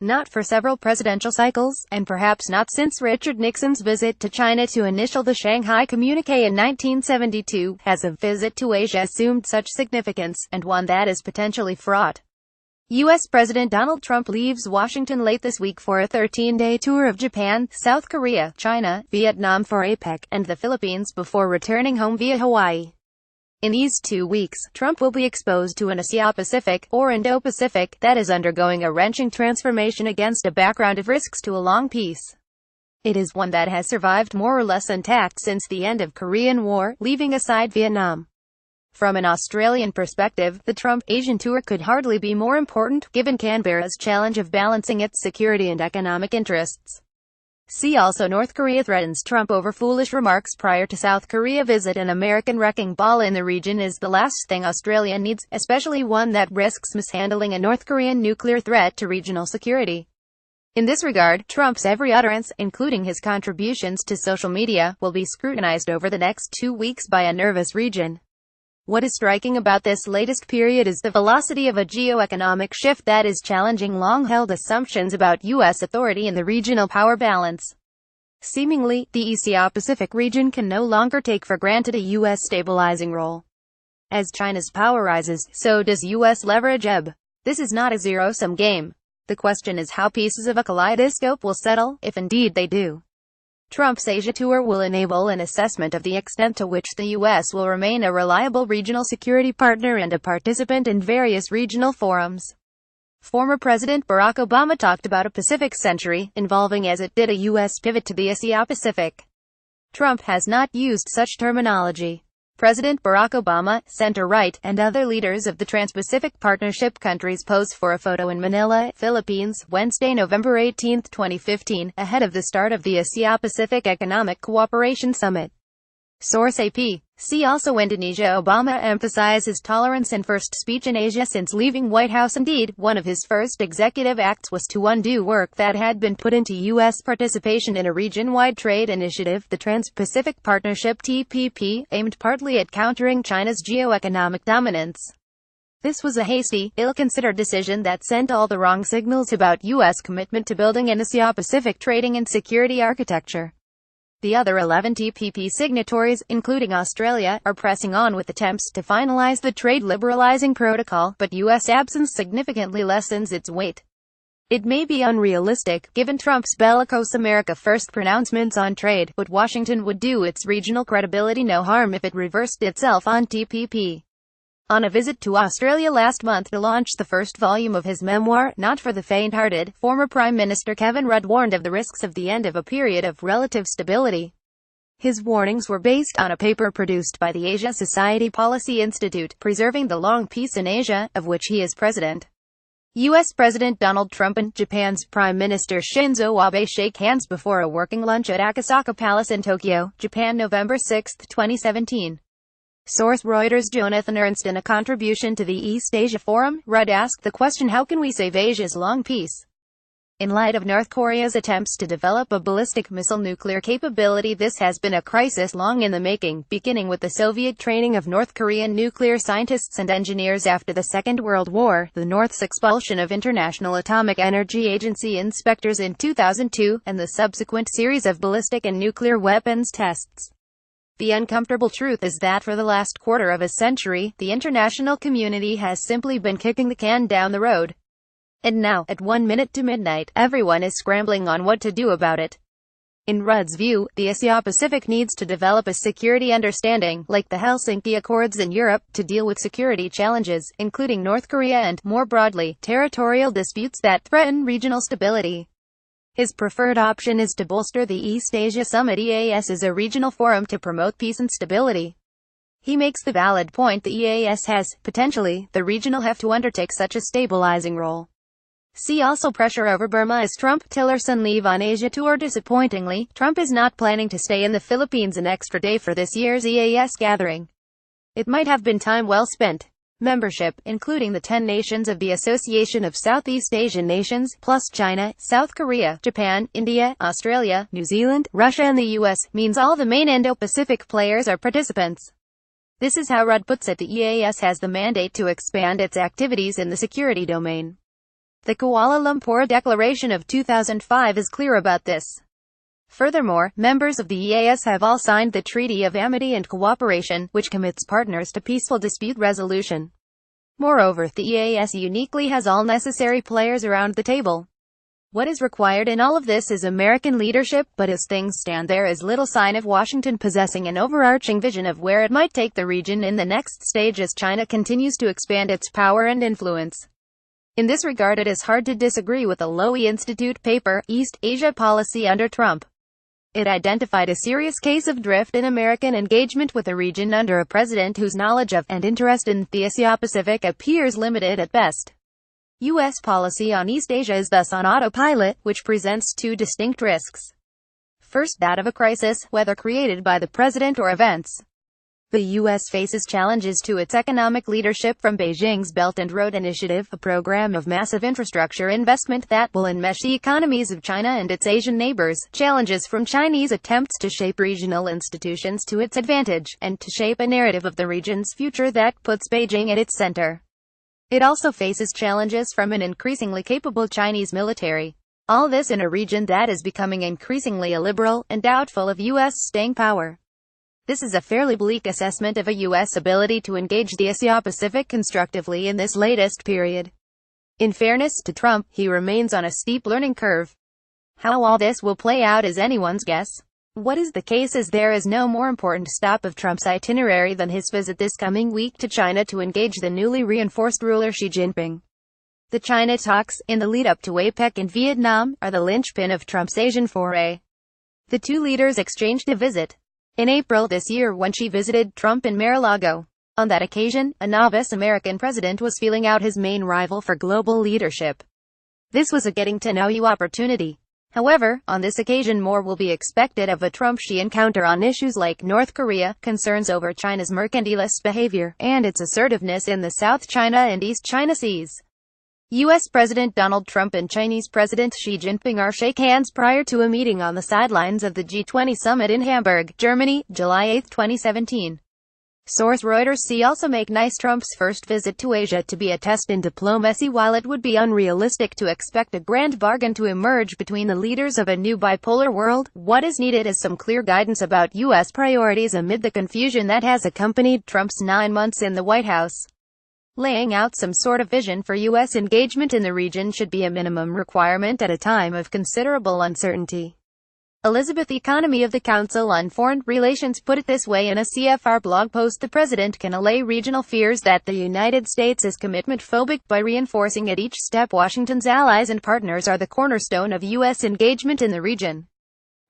Not for several presidential cycles, and perhaps not since Richard Nixon's visit to China to initial the Shanghai Communique in 1972, has a visit to Asia assumed such significance, and one that is potentially fraught. U.S. President Donald Trump leaves Washington late this week for a 13-day tour of Japan, South Korea, China, Vietnam for APEC, and the Philippines before returning home via Hawaii. In these 2 weeks, Trump will be exposed to an Asia-Pacific, or Indo-Pacific, that is undergoing a wrenching transformation against a background of risks to a long peace. It is one that has survived more or less intact since the end of Korean War, leaving aside Vietnam. From an Australian perspective, the Trump Asian tour could hardly be more important, given Canberra's challenge of balancing its security and economic interests. See also North Korea threatens Trump over foolish remarks prior to South Korea visit. An American wrecking ball in the region is the last thing Australia needs, especially one that risks mishandling a North Korean nuclear threat to regional security. In this regard, Trump's every utterance, including his contributions to social media, will be scrutinized over the next 2 weeks by a nervous region. What is striking about this latest period is the velocity of a geo-economic shift that is challenging long-held assumptions about U.S. authority in the regional power balance. Seemingly, the Asia-Pacific region can no longer take for granted a U.S. stabilizing role. As China's power rises, so does U.S. leverage ebb. This is not a zero-sum game. The question is how pieces of a kaleidoscope will settle, if indeed they do. Trump's Asia tour will enable an assessment of the extent to which the U.S. will remain a reliable regional security partner and a participant in various regional forums. Former President Barack Obama talked about a Pacific century, involving as it did a U.S. pivot to the Asia-Pacific. Trump has not used such terminology. President Barack Obama, center-right, and other leaders of the Trans-Pacific Partnership countries posed for a photo in Manila, Philippines, Wednesday, November 18, 2015, ahead of the start of the Asia-Pacific Economic Cooperation Summit. Source AP. See also Indonesia. Obama emphasized his tolerance in first speech in Asia since leaving White House. Indeed, one of his first executive acts was to undo work that had been put into U.S. participation in a region-wide trade initiative, the Trans-Pacific Partnership (TPP), aimed partly at countering China's geo-economic dominance. This was a hasty, ill-considered decision that sent all the wrong signals about U.S. commitment to building an Asia-Pacific trading and security architecture. The other 11 TPP signatories, including Australia, are pressing on with attempts to finalize the trade liberalizing protocol, but U.S. absence significantly lessens its weight. It may be unrealistic, given Trump's bellicose America First pronouncements on trade, but Washington would do its regional credibility no harm if it reversed itself on TPP. On a visit to Australia last month to launch the first volume of his memoir, Not for the Faint-Hearted, former Prime Minister Kevin Rudd warned of the risks of the end of a period of relative stability. His warnings were based on a paper produced by the Asia Society Policy Institute, Preserving the Long Peace in Asia, of which he is president. U.S. President Donald Trump and Japan's Prime Minister Shinzo Abe shake hands before a working lunch at Akasaka Palace in Tokyo, Japan, November 6, 2017. Source Reuters. Jonathan Ernst. In a contribution to the East Asia Forum, Rudd asked the question, how can we save Asia's long peace? In light of North Korea's attempts to develop a ballistic missile nuclear capability, this has been a crisis long in the making, beginning with the Soviet training of North Korean nuclear scientists and engineers after the Second World War, the North's expulsion of International Atomic Energy Agency inspectors in 2002, and the subsequent series of ballistic and nuclear weapons tests. The uncomfortable truth is that for the last quarter of a century, the international community has simply been kicking the can down the road. And now, at 1 minute to midnight, everyone is scrambling on what to do about it. In Rudd's view, the Asia-Pacific needs to develop a security understanding, like the Helsinki Accords in Europe, to deal with security challenges, including North Korea and, more broadly, territorial disputes that threaten regional stability. His preferred option is to bolster the East Asia Summit (EAS) as a regional forum to promote peace and stability. He makes the valid point the EAS has, potentially, the regional heft to undertake such a stabilizing role. See also pressure over Burma as Trump, Tillerson leave on Asia tour. Disappointingly, Trump is not planning to stay in the Philippines an extra day for this year's EAS gathering. It might have been time well spent. Membership, including the 10 nations of the Association of Southeast Asian Nations, plus China, South Korea, Japan, India, Australia, New Zealand, Russia and the US, means all the main Indo-Pacific players are participants. This is how Rudd puts it: the EAS has the mandate to expand its activities in the security domain. The Kuala Lumpur Declaration of 2005 is clear about this. Furthermore, members of the EAS have all signed the Treaty of Amity and Cooperation, which commits partners to peaceful dispute resolution. Moreover, the EAS uniquely has all necessary players around the table. What is required in all of this is American leadership, but as things stand there is little sign of Washington possessing an overarching vision of where it might take the region in the next stage as China continues to expand its power and influence. In this regard, it is hard to disagree with the Lowy Institute paper, East Asia Policy under Trump. It identified a serious case of drift in American engagement with the region under a president whose knowledge of, and interest in, the Asia-Pacific appears limited at best. U.S. policy on East Asia is thus on autopilot, which presents two distinct risks. First, that of a crisis, whether created by the president or events. The U.S. faces challenges to its economic leadership from Beijing's Belt and Road Initiative, a program of massive infrastructure investment that will enmesh the economies of China and its Asian neighbors, challenges from Chinese attempts to shape regional institutions to its advantage, and to shape a narrative of the region's future that puts Beijing at its center. It also faces challenges from an increasingly capable Chinese military. All this in a region that is becoming increasingly illiberal, and doubtful of U.S. staying power. This is a fairly bleak assessment of a U.S. ability to engage the Asia-Pacific constructively in this latest period. In fairness to Trump, he remains on a steep learning curve. How all this will play out is anyone's guess. What is the case is there is no more important stop of Trump's itinerary than his visit this coming week to China to engage the newly reinforced ruler Xi Jinping. The China talks, in the lead-up to APEC in Vietnam, are the linchpin of Trump's Asian foray. The two leaders exchanged a visit in April this year when Xi visited Trump in Mar-a-Lago. On that occasion, a novice American president was feeling out his main rival for global leadership. This was a getting-to-know-you opportunity. However, on this occasion more will be expected of a Trump-Xi encounter on issues like North Korea, concerns over China's mercantilist behavior, and its assertiveness in the South China and East China Seas. U.S. President Donald Trump and Chinese President Xi Jinping are shake hands prior to a meeting on the sidelines of the G20 summit in Hamburg, Germany, July 8, 2017. Source Reuters. See also make nice Trump's first visit to Asia to be a test in diplomacy. While it would be unrealistic to expect a grand bargain to emerge between the leaders of a new bipolar world, what is needed is some clear guidance about U.S. priorities amid the confusion that has accompanied Trump's 9 months in the White House. Laying out some sort of vision for U.S. engagement in the region should be a minimum requirement at a time of considerable uncertainty. Elizabeth Economy of the Council on Foreign Relations put it this way in a CFR blog post: the president can allay regional fears that the United States is commitment-phobic by reinforcing at each step Washington's allies and partners are the cornerstone of U.S. engagement in the region.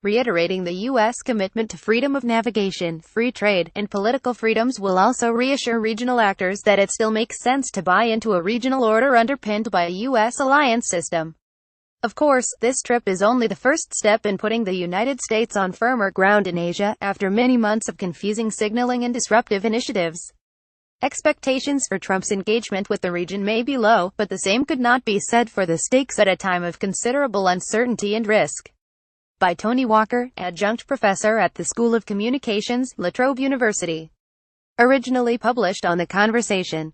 Reiterating the U.S. commitment to freedom of navigation, free trade, and political freedoms will also reassure regional actors that it still makes sense to buy into a regional order underpinned by a U.S. alliance system. Of course, this trip is only the first step in putting the United States on firmer ground in Asia, after many months of confusing signaling and disruptive initiatives. Expectations for Trump's engagement with the region may be low, but the same could not be said for the stakes at a time of considerable uncertainty and risk. By Tony Walker, adjunct professor at the School of Communications, La Trobe University. Originally published on The Conversation.